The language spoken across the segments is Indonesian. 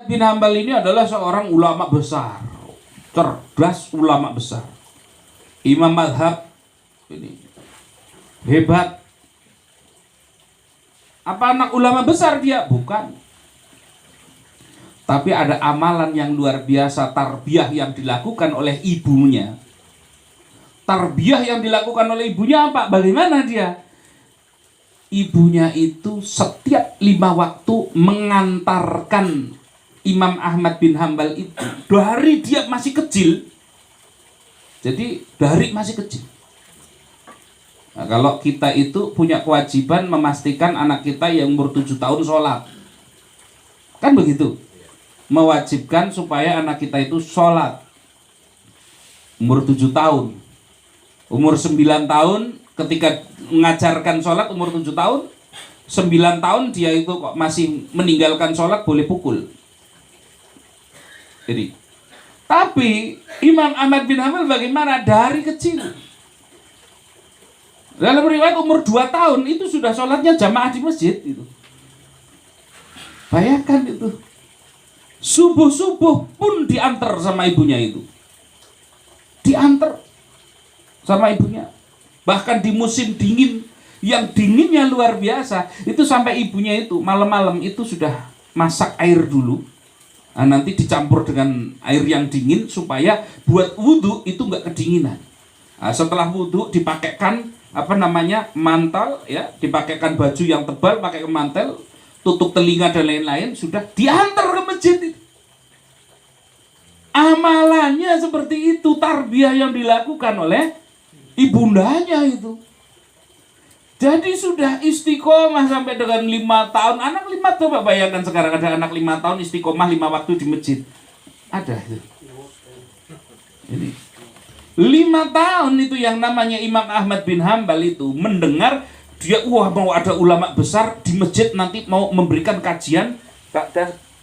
Bin Hambal ini adalah seorang ulama besar, cerdas ulama besar, imam madhab ini hebat. Apa anak ulama besar dia? Bukan. Tapi ada amalan yang luar biasa, tarbiyah yang dilakukan oleh ibunya. Tarbiyah yang dilakukan oleh ibunya apa? Bagaimana dia? Ibunya itu setiap 5 waktu mengantarkan Imam Ahmad bin Hambal itu dari dia masih kecil. Jadi dari masih kecil. Nah, kalau kita itu punya kewajiban memastikan anak kita yang umur 7 tahun sholat. Kan begitu? Mewajibkan supaya anak kita itu sholat. Umur 7 tahun. Umur 9 tahun ketika mengajarkan sholat umur 7 tahun. 9 tahun dia itu kok masih meninggalkan sholat boleh pukul. Jadi, tapi Imam Ahmad bin Hambal bagaimana? Dari kecil. Dalam riwayat umur 2 tahun itu sudah sholatnya jamaah di masjid itu. Bayangkan itu. Subuh-subuh pun diantar sama ibunya itu. Diantar sama ibunya. Bahkan di musim dingin, yang dinginnya luar biasa, itu sampai ibunya itu malam-malam itu sudah masak air dulu. Nah, nanti dicampur dengan air yang dingin supaya buat wudhu itu nggak kedinginan. Nah, setelah wudhu dipakaikan mantel, ya, dipakaikan baju yang tebal, pakai mantel, tutup telinga dan lain-lain, sudah diantar ke masjid. Amalannya seperti itu, tarbiyah yang dilakukan oleh ibundanya itu. Jadi sudah istiqomah sampai dengan 5 tahun. Anak 5 tahun, coba bayangkan sekarang ada anak 5 tahun istiqomah 5 waktu di masjid. Ada itu. Ini 5 tahun itu yang namanya Imam Ahmad bin Hambal itu mendengar dia mau ada ulama besar di masjid nanti mau memberikan kajian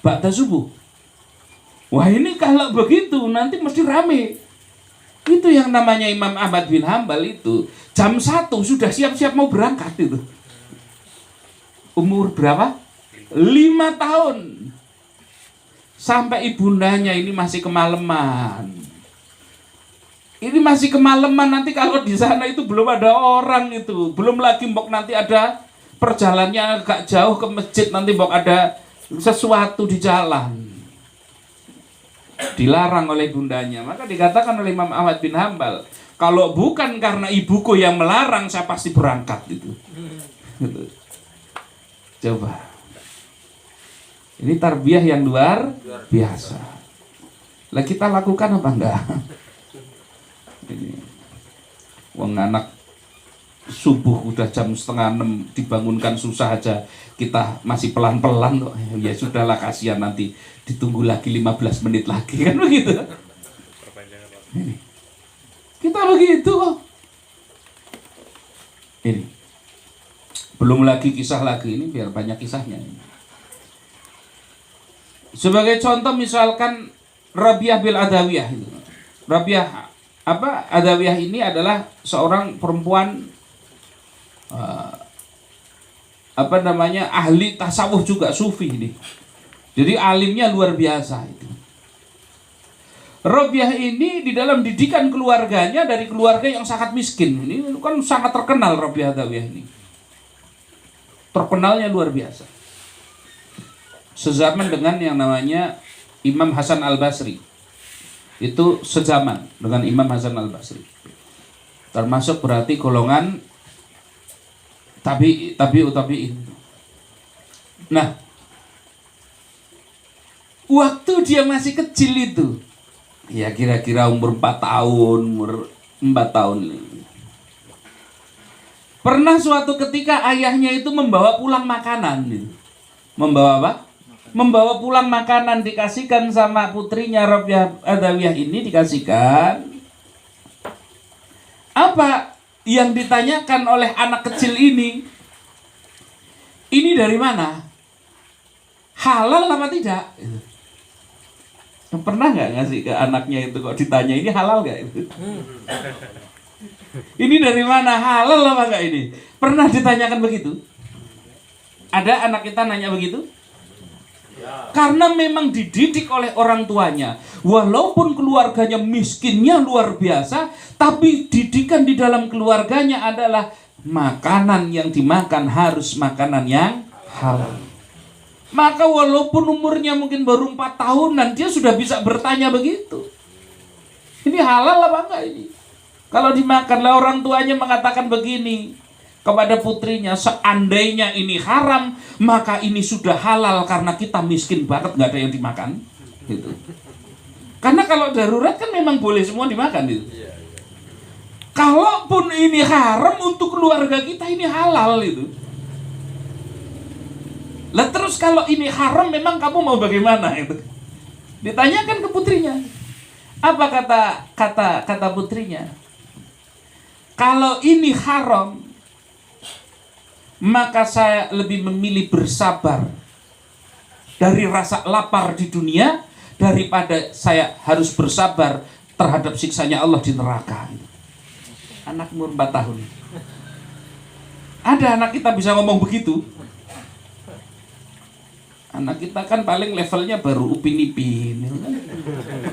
ba'da subuh. Wah, ini kalau begitu nanti mesti rame. Itu yang namanya Imam Ahmad bin Hambal itu jam 1 sudah siap-siap mau berangkat itu. Umur berapa? 5 tahun. Sampai ibundanya ini masih kemalaman. Ini masih kemalaman, nanti kalau di sana itu belum ada orang itu. Belum lagi mbok nanti ada perjalanannya agak jauh ke masjid, nanti mbok ada sesuatu di jalan. Dilarang oleh bundanya. Maka dikatakan oleh Imam Ahmad bin Hambal, kalau bukan karena ibuku yang melarang, saya pasti berangkat itu. Coba. Ini tarbiyah yang luar biasa. Lah kita lakukan apa enggak? Ini wong anak subuh udah jam 5:30 dibangunkan susah aja, kita masih pelan-pelan kok. Ya sudahlah, kasihan, nanti ditunggu lagi 15 menit lagi, kan begitu. Ini. Kita begitu kok. Ini. Belum lagi kisah lagi, ini biar banyak kisahnya ini. Sebagai contoh misalkan Rabi'ah bil Adawiyah itu. Rabi'ah Adawiyah ini adalah seorang perempuan ahli tasawuf juga, sufi ini. Jadi alimnya luar biasa itu. Rabi'ah ini di dalam didikan keluarganya dari keluarga yang sangat miskin. Ini kan sangat terkenal Rabi'ah Adawiyah ini. Terkenalnya luar biasa. Sezaman dengan yang namanya Imam Hasan Al-Basri. Itu sezaman dengan Imam Hasan Al-Basri. Termasuk berarti golongan tabi'in. Nah, waktu dia masih kecil itu, ya kira-kira umur 4 tahun, pernah suatu ketika ayahnya itu membawa pulang makanan gitu. Membawa apa? Membawa pulang makanan, dikasihkan sama putrinya Rabi'ah Adawiyah ini, dikasihkan. Apa yang ditanyakan oleh anak kecil ini? Ini dari mana? Halal apa tidak? Pernah nggak ngasih ke anaknya itu, kok ditanya ini halal nggak itu? Ini dari mana? Halal apa nggak ini? Pernah ditanyakan begitu? Ada anak kita nanya begitu? Karena memang dididik oleh orang tuanya. Walaupun keluarganya miskinnya luar biasa, tapi didikan di dalam keluarganya adalah makanan yang dimakan harus makanan yang halal. Maka walaupun umurnya mungkin baru 4 tahunan, dia sudah bisa bertanya begitu. Ini halal apa enggak ini? Kalau dimakanlah, orang tuanya mengatakan begini kepada putrinya, seandainya ini haram, maka ini sudah halal karena kita miskin banget, nggak ada yang dimakan. Gitu. Karena kalau darurat kan memang boleh semua dimakan. Gitu. Kalaupun ini haram untuk keluarga kita, ini halal itu. Lah terus kalau ini haram, memang kamu mau bagaimana itu? Ditanyakan ke putrinya. Apa kata putrinya? Kalau ini haram, maka saya lebih memilih bersabar dari rasa lapar di dunia daripada saya harus bersabar terhadap siksanya Allah di neraka. Anak umur 4 tahun. Ada anak kita bisa ngomong begitu? Anak kita kan paling levelnya baru Upin Ipin,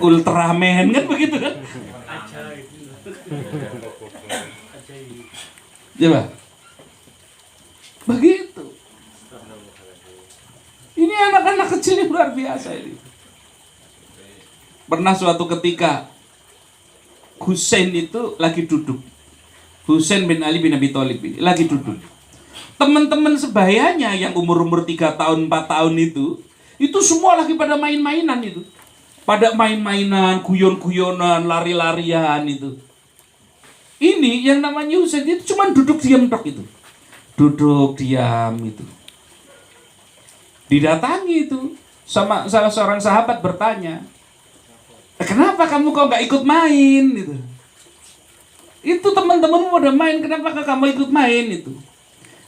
Ultraman kan begitu kan? Coba. Begitu. Ini anak-anak kecil yang luar biasa ini. Pernah suatu ketika Husain itu lagi duduk. Husain bin Ali bin Abi Thalib ini lagi duduk. Teman-teman sebayanya yang umur-umur 3 tahun, 4 tahun itu semua lagi pada main-mainan itu. Pada main-mainan, guyon-guyonan, lari-larian itu. Ini yang namanya Husain itu cuma duduk diam tok itu. Duduk diam itu. Didatangi itu sama salah seorang sahabat bertanya, kenapa kamu kok nggak ikut main gitu? Itu teman-temanmu udah main, kenapa kamu ikut main itu?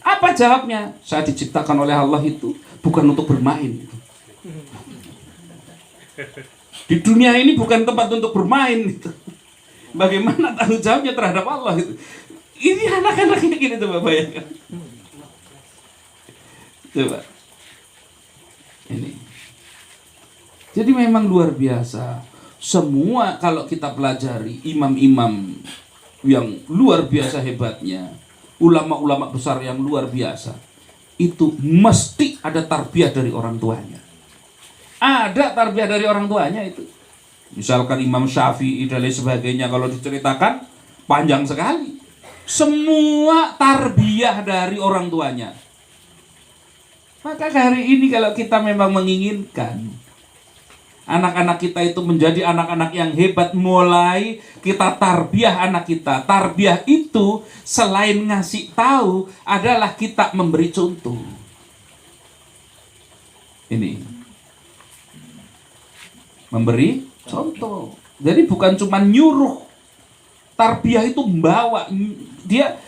Apa jawabnya? Saya diciptakan oleh Allah itu bukan untuk bermain gitu. Di dunia ini bukan tempat untuk bermain gitu. Bagaimana tanggung jawabnya terhadap Allah itu? Ini anak-anak ini gini, coba bayangkan. Coba. Ini. Jadi memang luar biasa. Semua kalau kita pelajari imam-imam yang luar biasa hebatnya, ulama-ulama besar yang luar biasa, itu mesti ada tarbiyah dari orang tuanya. Ada tarbiyah dari orang tuanya itu. Misalkan Imam Syafi'i dan lain sebagainya, kalau diceritakan panjang sekali. Semua tarbiyah dari orang tuanya. Maka hari ini kalau kita memang menginginkan anak-anak kita itu menjadi anak-anak yang hebat, mulai kita tarbiyah anak kita. Tarbiyah itu selain ngasih tahu adalah kita memberi contoh. Ini memberi contoh. Jadi bukan cuma nyuruh. Tarbiyah itu membawa, dia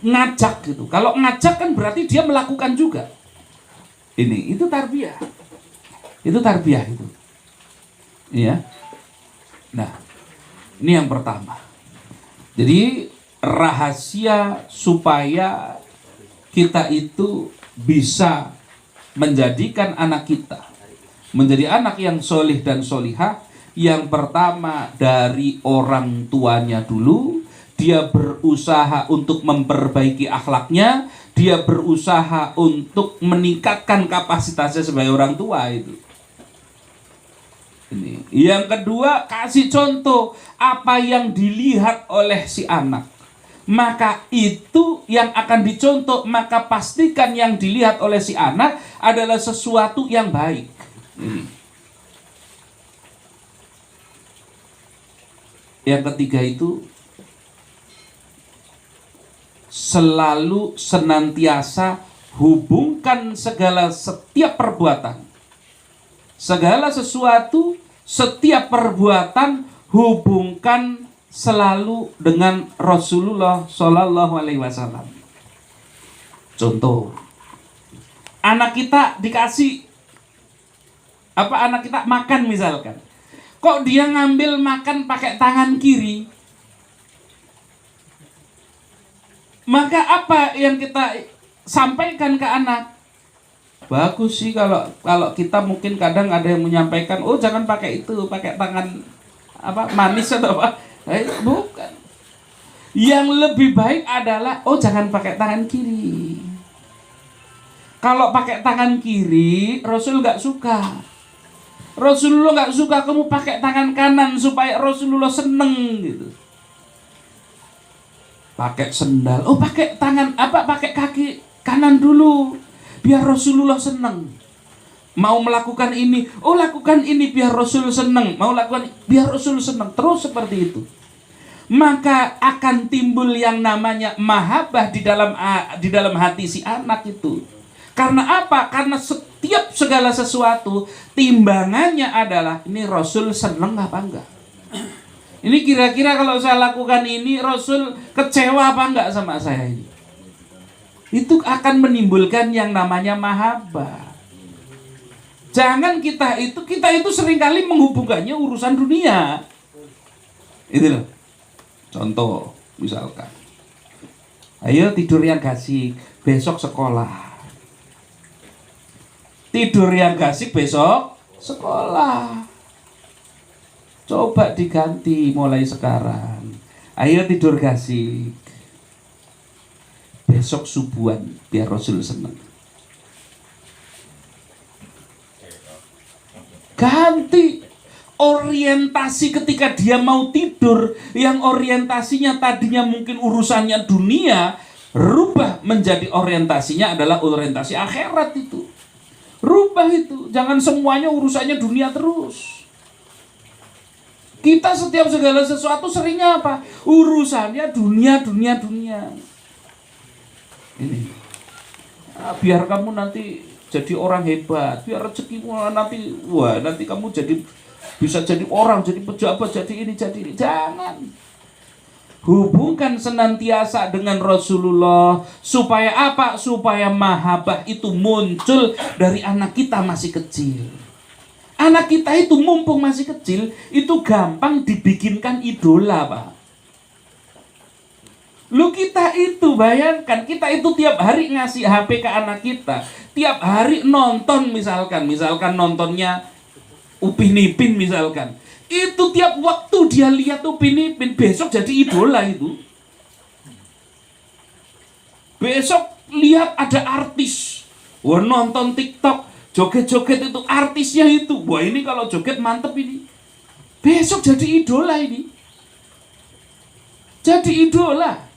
ngajak gitu. Kalau ngajak kan berarti dia melakukan juga. Ini itu tarbiyah. Itu tarbiyah itu. Iya. Nah, ini yang pertama. Jadi rahasia supaya kita itu bisa menjadikan anak kita menjadi anak yang solih dan solihah, yang pertama dari orang tuanya dulu. Dia berusaha untuk memperbaiki akhlaknya, dia berusaha untuk meningkatkan kapasitasnya sebagai orang tua itu. Ini. Yang kedua, kasih contoh apa yang dilihat oleh si anak. Maka itu yang akan dicontoh, maka pastikan yang dilihat oleh si anak adalah sesuatu yang baik. Ini. Yang ketiga itu selalu senantiasa hubungkan setiap perbuatan, segala sesuatu, setiap perbuatan hubungkan selalu dengan Rasulullah Shallallahu Alaihi Wasallam. Contoh, anak kita dikasih anak kita makan misalkan, kok dia ngambil makan pakai tangan kiri? Maka apa yang kita sampaikan ke anak? Bagus sih kalau kalau kita mungkin kadang ada yang menyampaikan, oh jangan pakai itu, pakai tangan apa manis atau apa. Bukan. Yang lebih baik adalah oh jangan pakai tangan kiri. Kalau pakai tangan kiri, Rasul nggak suka. Rasulullah nggak suka kamu pakai tangan kanan supaya Rasulullah seneng gitu. Pakai sendal, oh pakai tangan apa? Pakai kaki kanan dulu. Biar Rasulullah senang. Mau melakukan ini, oh lakukan ini biar Rasul senang. Mau lakukan biar Rasul senang. Terus seperti itu. Maka akan timbul yang namanya mahabbah di dalam hati si anak itu. Karena apa? Karena setiap segala sesuatu timbangannya adalah ini Rasul senang apa enggak? Ini kira-kira kalau saya lakukan ini Rasul kecewa apa enggak sama saya ini? Itu akan menimbulkan yang namanya mahabbah. Jangan kita itu seringkali menghubungkannya urusan dunia. Itu loh. Contoh misalkan, ayo tidur yang gasik, besok sekolah. Tidur yang gasik besok sekolah. Coba diganti mulai sekarang. Ayo tidur gasik, besok subuhan biar Rasul senang. Ganti orientasi ketika dia mau tidur, yang orientasinya tadinya mungkin urusannya dunia, rubah menjadi orientasinya adalah orientasi akhirat itu. Rubah itu, jangan semuanya urusannya dunia terus. Kita setiap segala sesuatu seringnya apa? Urusannya dunia. Ini biar kamu nanti jadi orang hebat, biar rezekimu nanti kamu bisa jadi orang, jadi pejabat, jadi ini. Jangan. Hubungkan senantiasa dengan Rasulullah supaya apa? Supaya mahabbah itu muncul dari anak kita masih kecil. Anak kita itu mumpung masih kecil itu gampang dibikinkan idola, Pak. Lu kita itu bayangkan, kita itu tiap hari ngasih HP ke anak kita, tiap hari nonton misalkan nontonnya Upin Ipin misalkan, itu tiap waktu dia lihat Upin Ipin, besok jadi idola itu. Besok lihat ada artis, wah nonton TikTok, joget-joget itu artisnya itu, wah ini kalau joget mantep ini, besok jadi idola ini, jadi idola.